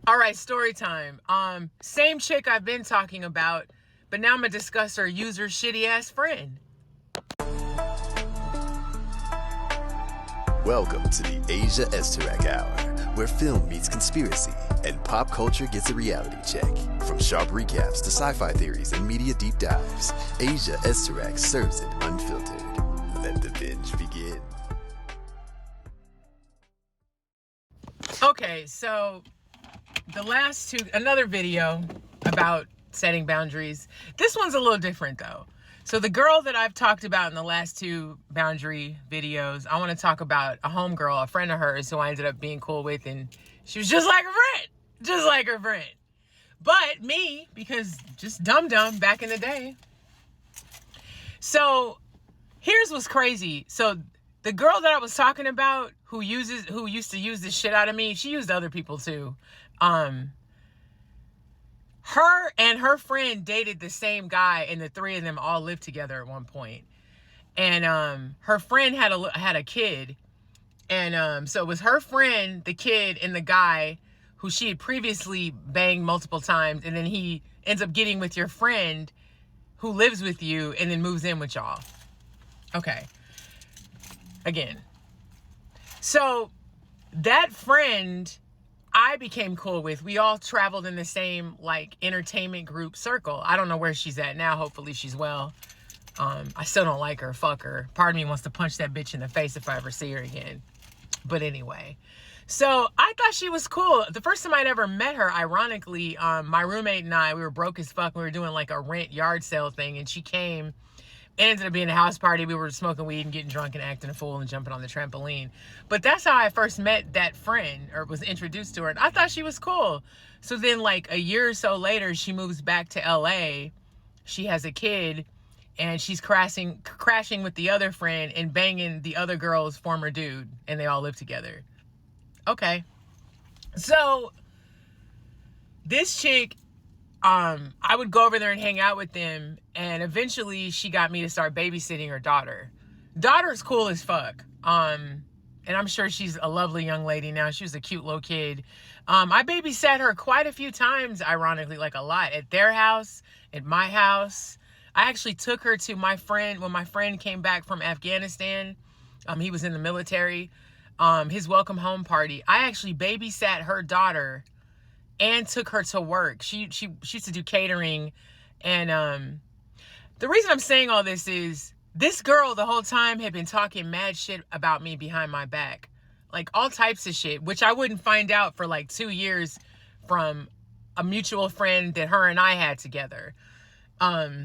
All right, story time. Same chick I've been talking about, but now I'm gonna discuss her user shitty ass friend. Welcome to the Asia Esterak Hour, where film meets conspiracy and pop culture gets a reality check. From sharp recaps to sci-fi theories and media deep dives, Asia Esterak serves it unfiltered. Let the binge begin. Okay, so another video about setting boundaries. This one's a little different though. So the girl that I've talked about in the last two boundary videos, I want to talk about a homegirl, a friend of hers who I ended up being cool with, and she was just like her friend. But me, because just dumb back in the day. So here's what's crazy. So the girl that I was talking about who used to use this shit out of me, she used other people too. Her and her friend dated the same guy, and the three of them all lived together at one point. And her friend had a kid, and so it was her friend, the kid, and the guy who she had previously banged multiple times, and then he ends up getting with your friend who lives with you and then moves in with y'all. Okay. Again. So that friend I became cool with. We all traveled in the same like entertainment group circle. I don't know where she's at now. Hopefully she's well. I still don't like her. Fuck her. Part of me wants to punch that bitch in the face if I ever see her again. But anyway. So I thought she was cool. The first time I'd ever met her, ironically, my roommate and I, we were broke as fuck. We were doing like a rent yard sale thing, and she came. It ended up being a house party. We were smoking weed and getting drunk and acting a fool and jumping on the trampoline. But that's how I first met that friend, or was introduced to her. And I thought she was cool. So then like a year or so later, she moves back to LA. She has a kid, and she's crashing with the other friend and banging the other girl's former dude. And they all live together. Okay. So this chick, I would go over there and hang out with them, and eventually she got me to start babysitting her daughter. Daughter's cool as fuck. And I'm sure she's a lovely young lady now. She was a cute little kid. I babysat her quite a few times, ironically, like a lot, at their house, at my house. I actually took her to my friend when my friend came back from Afghanistan. He was in the military. His welcome home party. I actually babysat her daughter and took her to work. She used to do catering. And the reason I'm saying all this is this girl the whole time had been talking mad shit about me behind my back. Like all types of shit, which I wouldn't find out for like 2 years from a mutual friend that her and I had together. But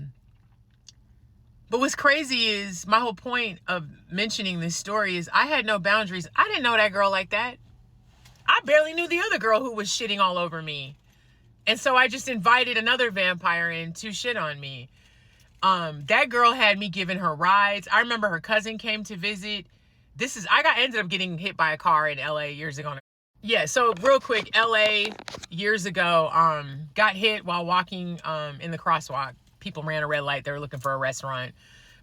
what's crazy is my whole point of mentioning this story is I had no boundaries. I didn't know that girl like that. I barely knew the other girl who was shitting all over me. And so I just invited another vampire in to shit on me. That girl had me giving her rides. I remember her cousin came to visit. Ended up getting hit by a car in LA years ago. Yeah, so real quick, LA years ago, got hit while walking in the crosswalk. People ran a red light. They were looking for a restaurant.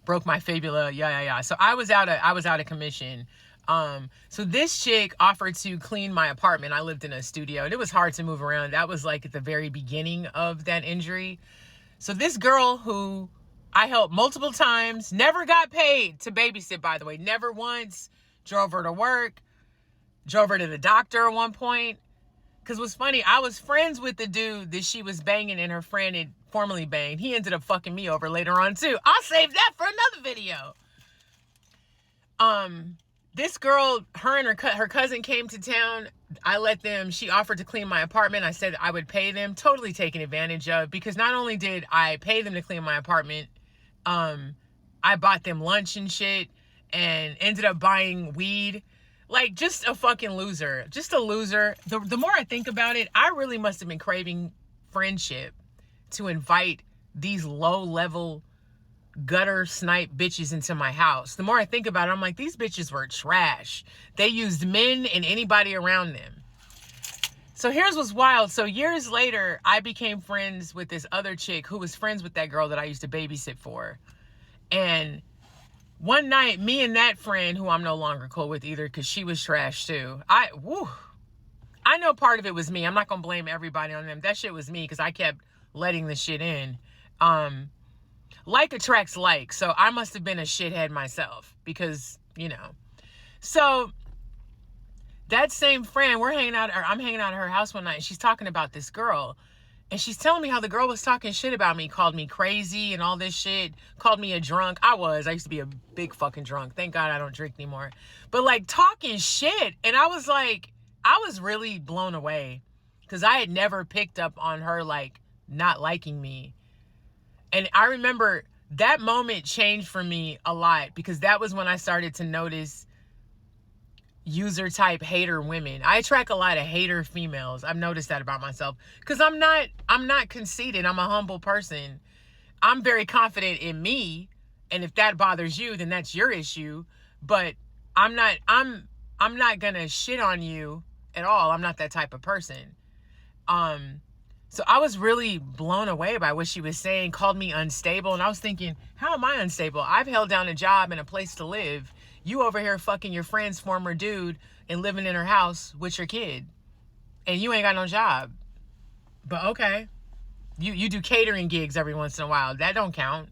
Broke my fibula. Yeah. So I was out of commission. So this chick offered to clean my apartment. I lived in a studio, and it was hard to move around. That was like at the very beginning of that injury. So this girl who I helped multiple times, never got paid to babysit, by the way, never once, drove her to work, drove her to the doctor at one point. Because what's funny, I was friends with the dude that she was banging and her friend had formerly banged. He ended up fucking me over later on too. I'll save that for another video. This girl, her and her cousin came to town. She offered to clean my apartment. I said I would pay them. Totally taken advantage of, because not only did I pay them to clean my apartment, I bought them lunch and shit and ended up buying weed. Like, just a fucking loser. Just a loser. The more I think about it, I really must have been craving friendship to invite these low-level gutter snipe bitches into my house. The more I think about it, I'm like, these bitches were trash. They used men and anybody around them. So here's what's wild. So years later, I became friends with this other chick who was friends with that girl that I used to babysit for. And one night, me and that friend, who I'm no longer cool with either because she was trash too. I I know part of it was me. I'm not going to blame everybody on them. That shit was me because I kept letting the shit in. Like attracts like. So I must have been a shithead myself because, you know. So that same friend, I'm hanging out at her house one night and she's talking about this girl. And she's telling me how the girl was talking shit about me, called me crazy and all this shit, called me a drunk. I used to be a big fucking drunk. Thank God I don't drink anymore. But like talking shit. And I was like, I was really blown away because I had never picked up on her like not liking me. And I remember that moment changed for me a lot because that was when I started to notice user type hater women. I attract a lot of hater females. I've noticed that about myself because I'm not conceited. I'm a humble person. I'm very confident in me, and if that bothers you, then that's your issue. But I'm not gonna shit on you at all. I'm not that type of person. So I was really blown away by what she was saying, called me unstable, and I was thinking, how am I unstable? I've held down a job and a place to live. You over here fucking your friend's former dude and living in her house with your kid. And you ain't got no job. But okay. You do catering gigs every once in a while. That don't count.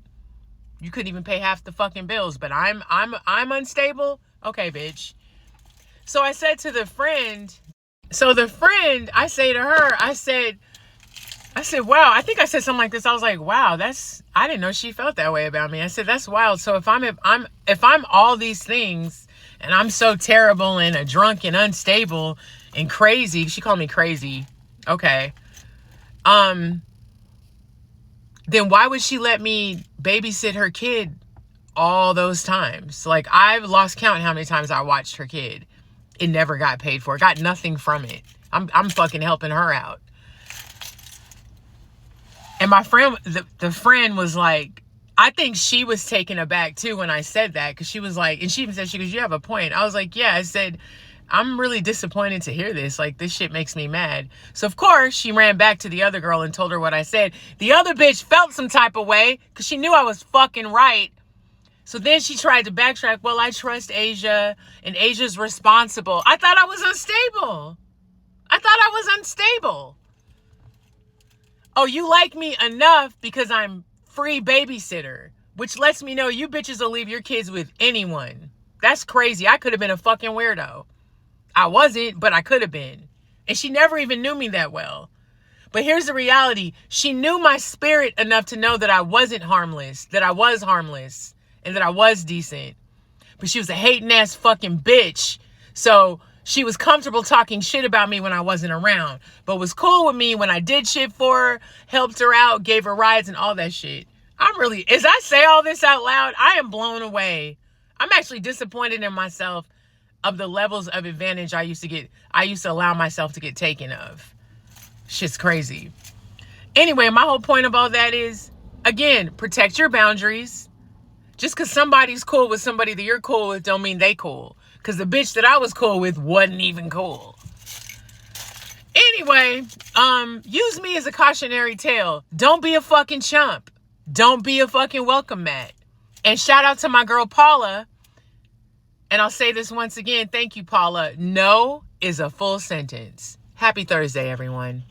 You couldn't even pay half the fucking bills, but I'm unstable? Okay, bitch. So I said to the friend, I say to her, I said, wow, I think I said something like this. I was like, wow, I didn't know she felt that way about me. I said, that's wild. So if I'm all these things and I'm so terrible and a drunk and unstable and crazy, she called me crazy. Okay. Then why would she let me babysit her kid all those times? Like I've lost count how many times I watched her kid. It never got paid for. Got nothing from it. I'm fucking helping her out. And my friend, the friend was like, I think she was taken aback too when I said that. Cause she was like, and she even said, you have a point. I was like, yeah, I said, I'm really disappointed to hear this. Like this shit makes me mad. So of course she ran back to the other girl and told her what I said. The other bitch felt some type of way cause she knew I was fucking right. So then she tried to backtrack. Well, I trust Asia and Asia's responsible. I thought I was unstable. Oh, you like me enough because I'm free babysitter, which lets me know you bitches will leave your kids with anyone. That's crazy. I could have been a fucking weirdo. I wasn't, but I could have been. And she never even knew me that well. But here's the reality. She knew my spirit enough to know that I wasn't harmless, that I was harmless, and that I was decent. But she was a hating ass fucking bitch. So she was comfortable talking shit about me when I wasn't around, but was cool with me when I did shit for her, helped her out, gave her rides and all that shit. As I say all this out loud, I am blown away. I'm actually disappointed in myself of the levels of advantage I used to allow myself to get taken of. Shit's crazy. Anyway, my whole point of all that is, again, protect your boundaries. Just because somebody's cool with somebody that you're cool with don't mean they cool. Because the bitch that I was cool with wasn't even cool. Anyway, use me as a cautionary tale. Don't be a fucking chump. Don't be a fucking welcome mat. And shout out to my girl Paula. And I'll say this once again. Thank you, Paula. No is a full sentence. Happy Thursday, everyone.